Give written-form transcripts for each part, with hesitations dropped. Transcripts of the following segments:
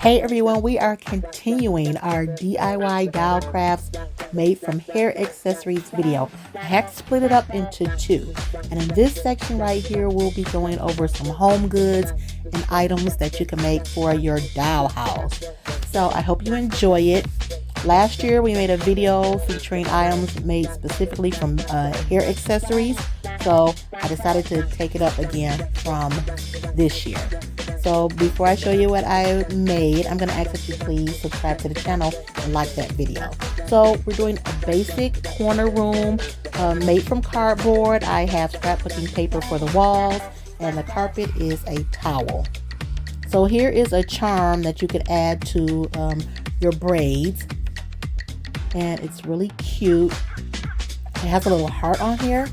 Hey everyone, we are continuing our DIY doll crafts made from hair accessories video. I had to split it up into two. And in this section right here, we'll be going over some home goods and items that you can make for your dollhouse. So I hope you enjoy it. Last year we made a video featuring items made specifically from hair accessories. So I decided to take it up again from this year. So before I show you what I made, I'm going to ask that you please subscribe to the channel and like that video. So we're doing a basic corner room made from cardboard. I have scrapbooking paper for the walls, and the carpet is a towel. So here is a charm that you could add to your braids, and it's really cute. It has a little heart on here,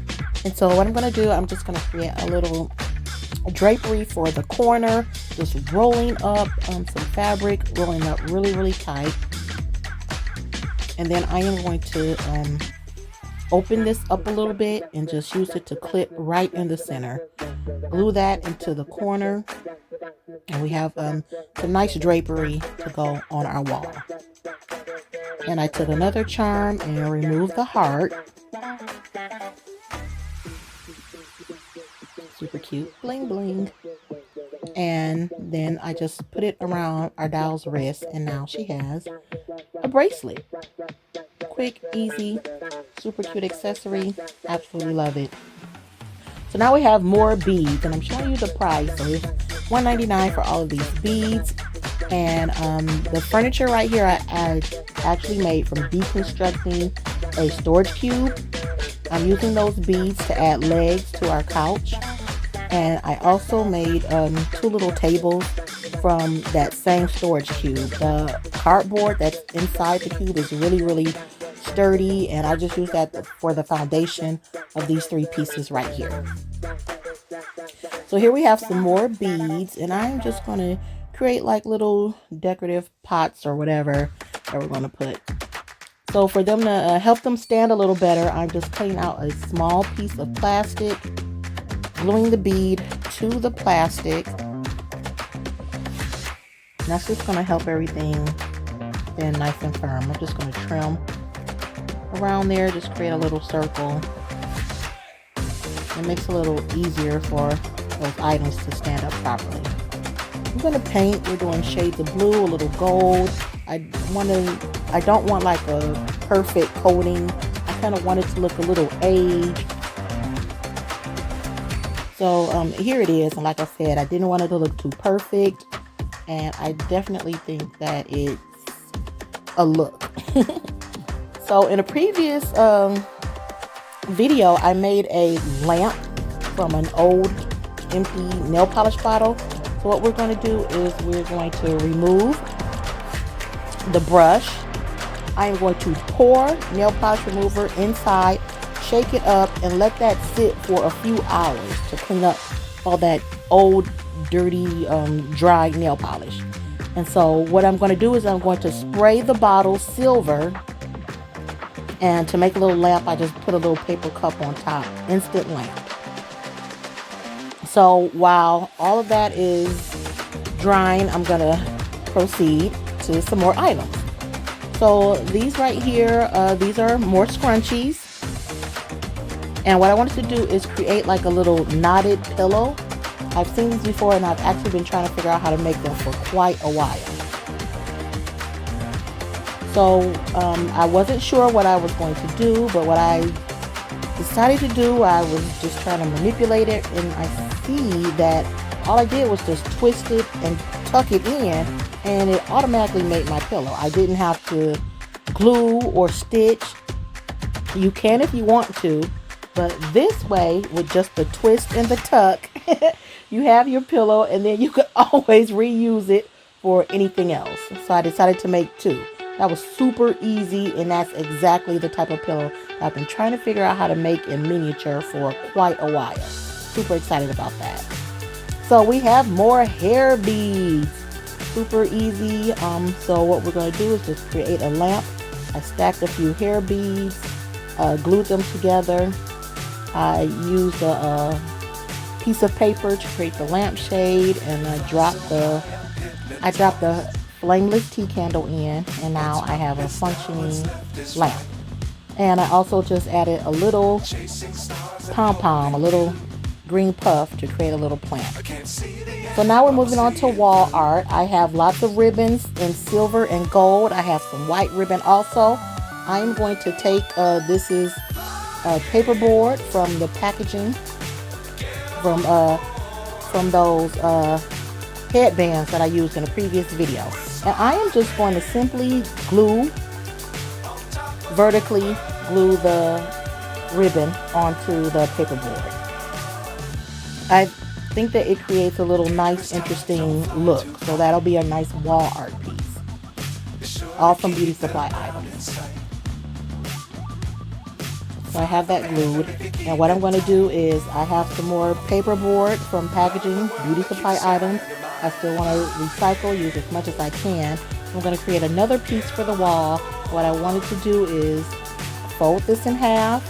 and so what I'm going to do, I'm just going to create a little drapery for the corner, just rolling up some fabric, rolling up really tight, and then I am going to open this up a little bit and just use it to clip right in the center. Glue that into the corner, and we have some nice drapery to go on our wall. And I took another charm and removed the heart. Super cute, bling bling. And then I just put it around our doll's wrist, and now she has a bracelet. Quick, easy, super cute accessory. Absolutely love it. So now we have more beads, and I'm showing you the price. So it's $1.99 for all of these beads. And the furniture right here I actually made from deconstructing a storage cube. I'm using those beads to add legs to our couch. And I also made two little tables from that same storage cube. The cardboard that's inside the cube is really sturdy, and I just use that for the foundation of these three pieces right here. So here we have some more beads, and I'm just going to create like little decorative pots or whatever that we're going to put. So for them to help them stand a little better, I'm just cutting out a small piece of plastic, gluing the bead to the plastic. And that's just going to help everything stand nice and firm. I'm just going to trim around there, just create a little circle. It makes it a little easier for those items to stand up properly. I'm going to paint. We're doing shades of blue, a little gold. I don't want like a perfect coating. I kind of want it to look a little aged. So here it is, and like I said, I didn't want it to look too perfect, and I definitely think that it's a look. So in a previous video, I made a lamp from an old empty nail polish bottle. So what we're going to do is we're going to remove the brush. I'm going to pour nail polish remover inside, shake it up, and let that sit for a few hours to clean up all that old, dirty, dry nail polish. And so what I'm going to do is I'm going to spray the bottle silver, and to make a little lamp, I just put a little paper cup on top. Instant lamp. So while all of that is drying, I'm going to proceed to some more items. So these right here, these are more scrunchies. And what I wanted to do is create like a little knotted pillow. I've seen these before, and I've actually been trying to figure out how to make them for quite a while. So I wasn't sure what I was going to do, but what I decided to do, I was just trying to manipulate it, and I see that all I did was just twist it and tuck it in, and it automatically made my pillow. I didn't have to glue or stitch. You can if you want to, but this way, with just the twist and the tuck, you have your pillow, and then you can always reuse it for anything else. So I decided to make two. That was super easy, and that's exactly the type of pillow I've been trying to figure out how to make in miniature for quite a while. Super excited about that. So we have more hair beads. Super easy. So what we're going to do is just create a lamp. I stacked a few hair beads, glued them together. I used a piece of paper to create the lampshade, and I dropped the flameless tea candle in, and now I have a functioning lamp. And I also just added a little pom-pom, a little green puff to create a little plant. So now we're moving on to wall art. I have lots of ribbons in silver and gold. I have some white ribbon also. I'm going to take, this is a paperboard from the packaging from those headbands that I used in a previous video. And I am just going to simply vertically glue the ribbon onto the paperboard. I think that it creates a little nice, interesting look. So that'll be a nice wall art piece. All from beauty supply items. So I have that glued. And what I'm going to do is I have some more paperboard from packaging, beauty supply items. I still want to recycle, use as much as I can. I'm going to create another piece for the wall. What I wanted to do is fold this in half,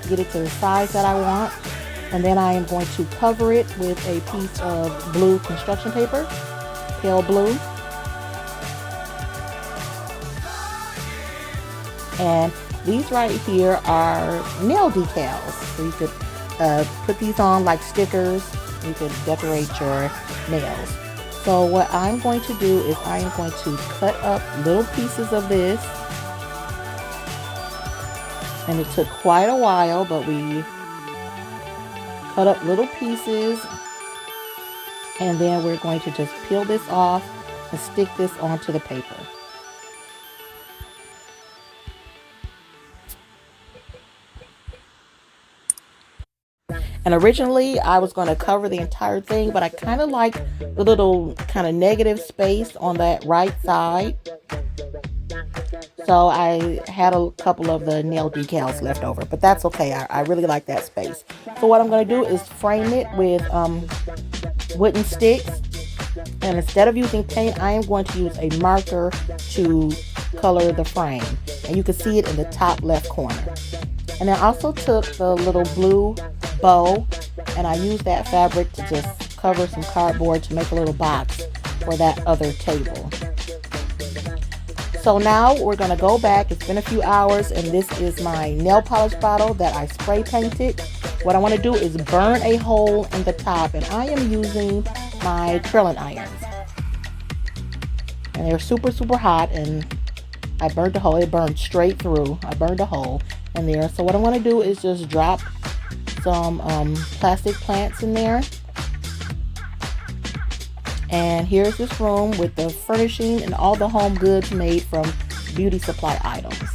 get it to the size that I want, and then I am going to cover it with a piece of blue construction paper, pale blue. And these right here are nail decals. So you could put these on like stickers. You could decorate your nails. So what I'm going to do is I am going to cut up little pieces of this. And it took quite a while, but we cut up little pieces. And then we're going to just peel this off and stick this onto the paper. And originally I was going to cover the entire thing, but I kind of like the little kind of negative space on that right side. So I had a couple of the nail decals left over, but that's okay. I really like that space. So what I'm going to do is frame it with wooden sticks. And instead of using paint, I am going to use a marker to color the frame. And you can see it in the top left corner. And I also took the little blue bow and I used that fabric to just cover some cardboard to make a little box for that other table. So now we're going to go back. It's been a few hours and this is my nail polish bottle that I spray painted. What I want to do is burn a hole in the top, and I am using my curling irons. And they're super hot, and I burned the hole. It burned straight through. I burned a hole in there. So what I'm going to do is just drop some plastic plants in there. And here's this room with the furnishing and all the home goods made from beauty supply items.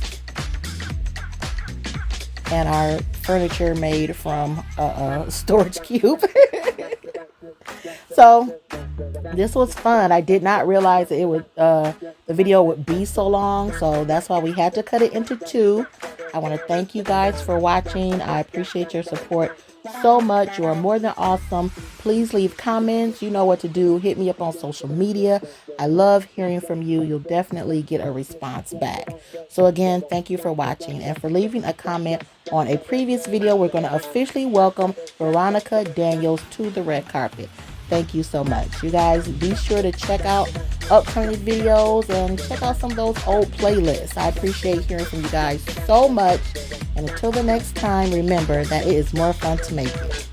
And our furniture made from a storage cube. So this was fun. I did not realize that it would the video would be so long, so that's why we had to cut it into two. I want to thank you guys for watching. I appreciate your support so much. You are more than awesome. Please leave comments. You know what to do. Hit me up on social media. I love hearing from you. You'll definitely get a response back. So again, thank you for watching and for leaving a comment on a previous video. We're going to officially welcome Veronica Daniels to the red carpet. Thank you so much. You guys be sure to check out upcoming videos and check out some of those old playlists. I appreciate hearing from you guys so much. And until the next time, remember that it is more fun to make it.